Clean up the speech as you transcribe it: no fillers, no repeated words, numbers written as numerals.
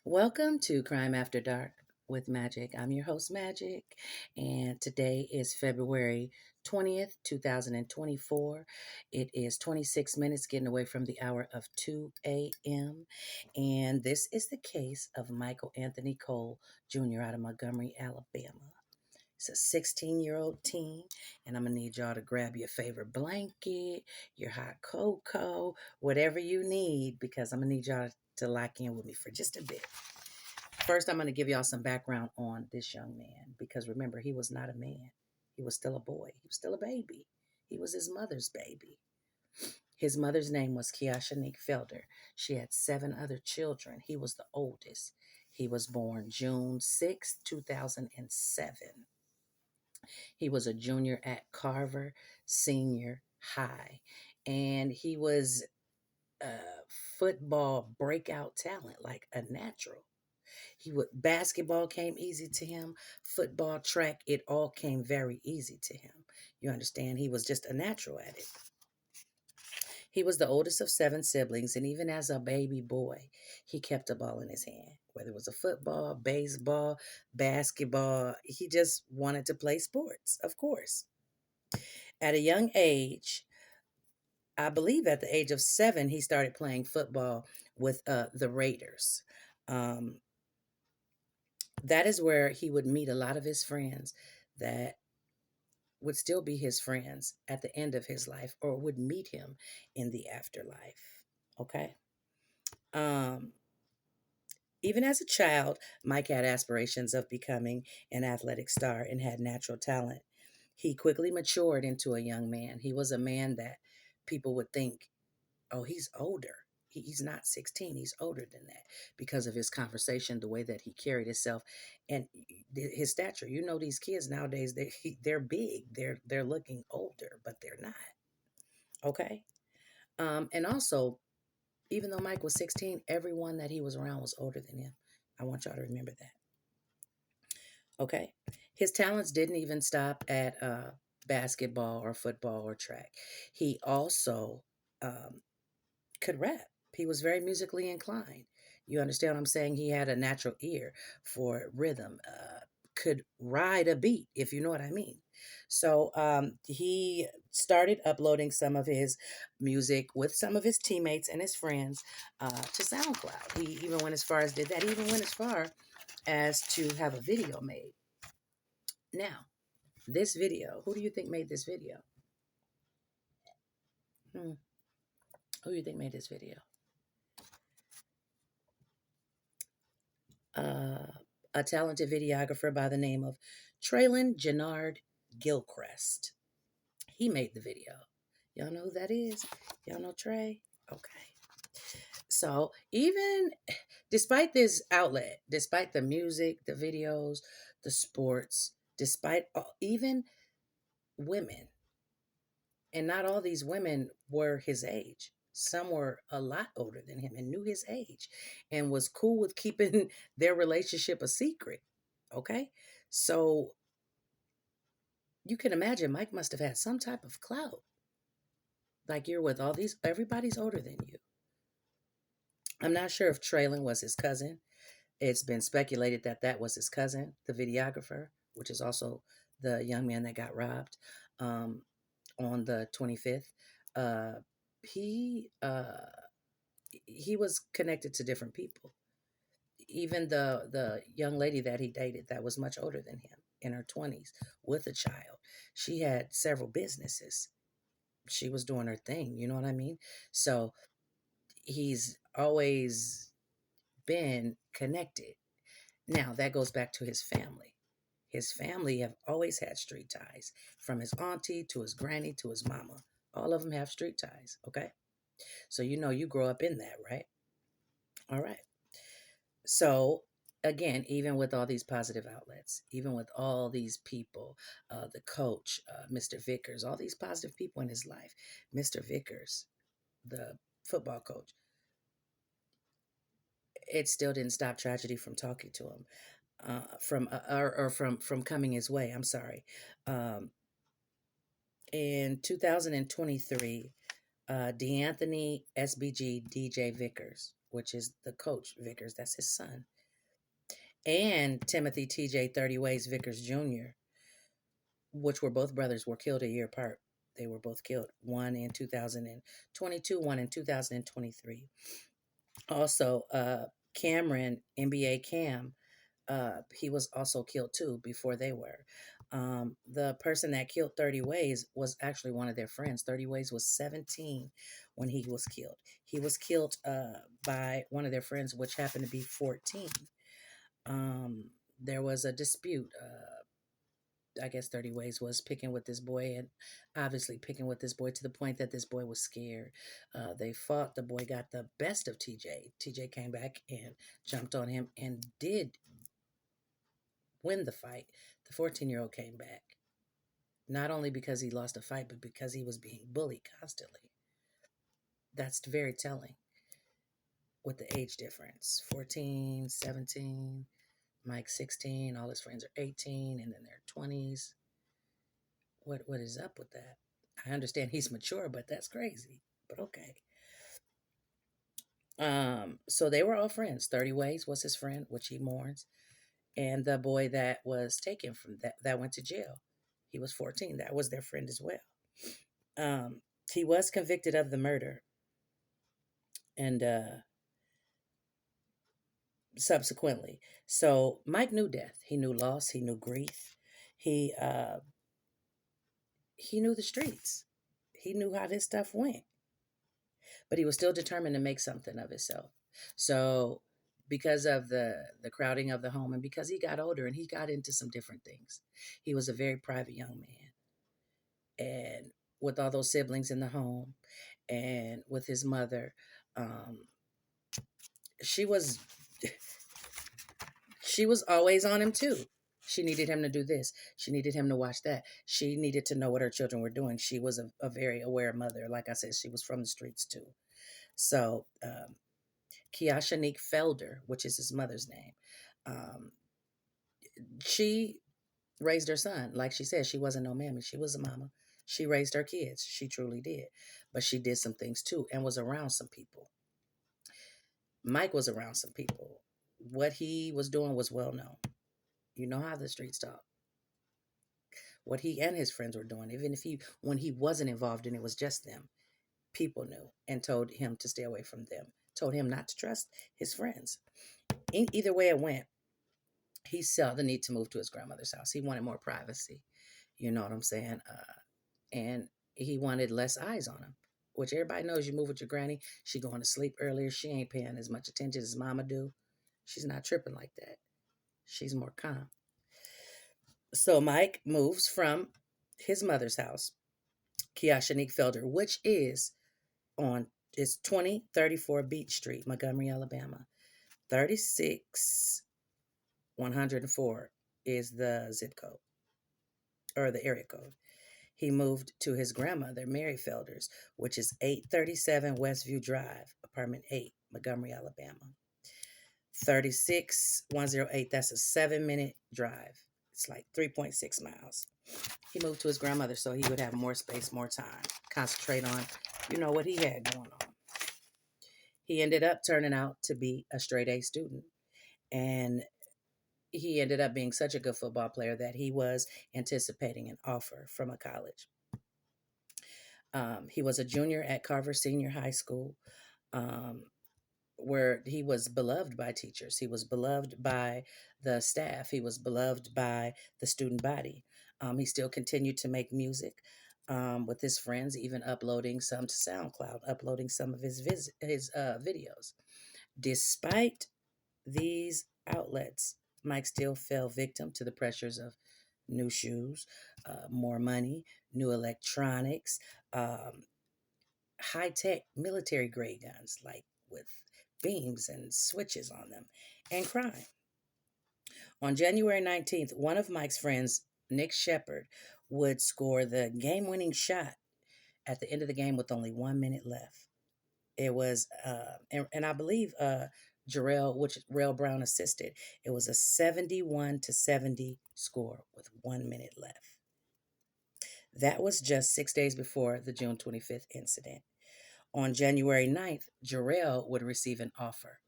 Welcome to Crime After Dark with Magic. I'm your host, Magic, and today is February 20th, 2024. It is 26 minutes getting away from the hour of 2 a.m., and this is the case of Michael Anthony Cole Jr. out of Montgomery, Alabama. It's a 16-year-old teen, and I'm going to need y'all to grab your favorite blanket, your hot cocoa, whatever you need, because I'm going to need y'all to lock in with me for just a bit. First, I'm going to give y'all some background on this young man, because remember, he was not a man. He was still a boy. He was still a baby. He was his mother's baby. His mother's name was Kiashanique Felder. She had 7 other children. He was the oldest. He was born June 6th, 2007. He was a junior at Carver Senior High, and he was a football breakout talent, like a natural. Basketball came easy to him, football, track, it all came very easy to him. You understand? He was just a natural at it. He was the oldest of 7 siblings, and even as a baby boy, he kept a ball in his hand. Whether it was a football, baseball, basketball, he just wanted to play sports, of course. At a young age, I believe at the age of 7, he started playing football with the Raiders. Um, that is where he would meet a lot of his friends that would still be his friends at the end of his life or would meet him in the afterlife. Okay. Um, Even as a child, Mike had aspirations of becoming an athletic star and had natural talent. He quickly matured into a young man. He was a man that people would think, oh, he's older. He's not 16. He's older than that because of his conversation, the way that he carried himself, and his stature. You know, these kids nowadays, they're big. They're looking older, but they're not. Okay. And also, even though Mike was 16, everyone that he was around was older than him. I want y'all to remember that. Okay. His talents didn't even stop at basketball or football or track. He also could rap. He was very musically inclined. You understand what I'm saying? He had a natural ear for rhythm, could ride a beat, if you know what I mean. So he started uploading some of his music with some of his teammates and his friends to SoundCloud. He even went as far as did that. He even went as far as to have a video made. Now, this video, who do you think made this video? Hmm. Who do you think made this video? Uh, a talented videographer by the name of Traylon Jennard Gilchrist. He made the video. Y'all know who that is? Y'all know Trey? Okay. So even despite this outlet, despite the music, the videos, the sports, despite even women, and not all these women were his age. Some were a lot older than him and knew his age and was cool with keeping their relationship a secret. Okay. So you can imagine Mike must have had some type of clout. Like you're with all these, everybody's older than you. I'm not sure if Traylon was his cousin. It's been speculated that that was his cousin, the videographer, which is also the young man that got robbed on the 25th. Uh, he uh, he was connected to different people. Even the young lady that he dated that was much older than him in her 20s with a child, she had several businesses. She was doing her thing, you know what I mean? So he's always been connected. Now that goes back to his family. His family have always had street ties, from his auntie to his granny to his mama. All of them have street ties, okay? So you know you grow up in that, right? All right. So again, even with all these positive outlets, even with all these people, the coach, Mr. Vickers, all these positive people in his life, Mr. Vickers, the football coach, it still didn't stop tragedy from talking to him, from coming his way. I'm sorry. Um, in 2023, DeAnthony SBG DJ Vickers which is the coach Vickers, that's his son, and Timothy T.J. 30 Ways Vickers Jr., which were both brothers, were killed a year apart. They were both killed, one in 2022, one in 2023. Also, Cameron, NBA Cam, he was also killed too before they were. The person that killed 30 Ways was actually one of their friends. 30 Ways was 17 when he was killed. He was killed by one of their friends, which happened to be 14. There was a dispute. I guess 30 Ways was picking with this boy, and obviously picking with this boy to the point that this boy was scared. They fought. The boy got the best of TJ. TJ came back and jumped on him and did win the fight. The 14-year-old came back, not only because he lost a fight, but because he was being bullied constantly. That's very telling with the age difference. 14, 17, Mike 16, all his friends are 18, and then they're 20s. What is up with that? I understand he's mature, but that's crazy. But okay. So they were all friends. 30 Ways was his friend, which he mourns. And the boy that was taken from that went to jail. He was 14. That was their friend as well. He was convicted of the murder. And subsequently. So Mike knew death. He knew loss. He knew grief. He knew the streets. He knew how this stuff went. But he was still determined to make something of himself. So because of the crowding of the home, and because he got older and he got into some different things, he was a very private young man. And with all those siblings in the home and with his mother, she was always on him too. She needed him to do this. She needed him to watch that. She needed to know what her children were doing. She was a very aware mother. Like I said, she was from the streets too. So Kiashanique Felder, which is his mother's name, she raised her son. Like she said, she wasn't no mammy. She was a mama. She raised her kids. She truly did. But she did some things too and was around some people. Mike was around some people. What he was doing was well known. You know how the streets talk. What he and his friends were doing, even if when he wasn't involved and it was just them, people knew and told him to stay away from them, told him not to trust his friends. Either way it went, he saw the need to move to his grandmother's house. He wanted more privacy. You know what I'm saying? And he wanted less eyes on him, which everybody knows. You move with your granny, she going to sleep earlier. She ain't paying as much attention as mama do. She's not tripping like that. She's more calm. So Mike moves from his mother's house, Kiashanique Felder, which is on 2034 Beach Street, Montgomery, Alabama. 36104 is the zip code or the area code. He moved to his grandmother, Mary Felder's, which is 837 Westview Drive, apartment 8, Montgomery, Alabama. 36108, that's a 7-minute drive. It's like 3.6 miles. He moved to his grandmother so he would have more space, more time, concentrate on, what he had going on. He ended up turning out to be a straight A student. And he ended up being such a good football player that he was anticipating an offer from a college. He was a junior at Carver Senior High School, where he was beloved by teachers. He was beloved by the staff. He was beloved by the student body. He still continued to make music with his friends, even uploading some to SoundCloud, uploading some of his videos. Despite these outlets, Mike still fell victim to the pressures of new shoes, more money, new electronics, high-tech military-grade guns, like with beams and switches on them, and crime. On January 19th, one of Mike's friends, Nick Shepard, would score the game-winning shot at the end of the game with only 1 minute left. It was, and I believe Jarrell Brown assisted. It was a 71-70 score with 1 minute left. That was just 6 days before the June 25th incident. On January 9th, Jarrell would receive an offer.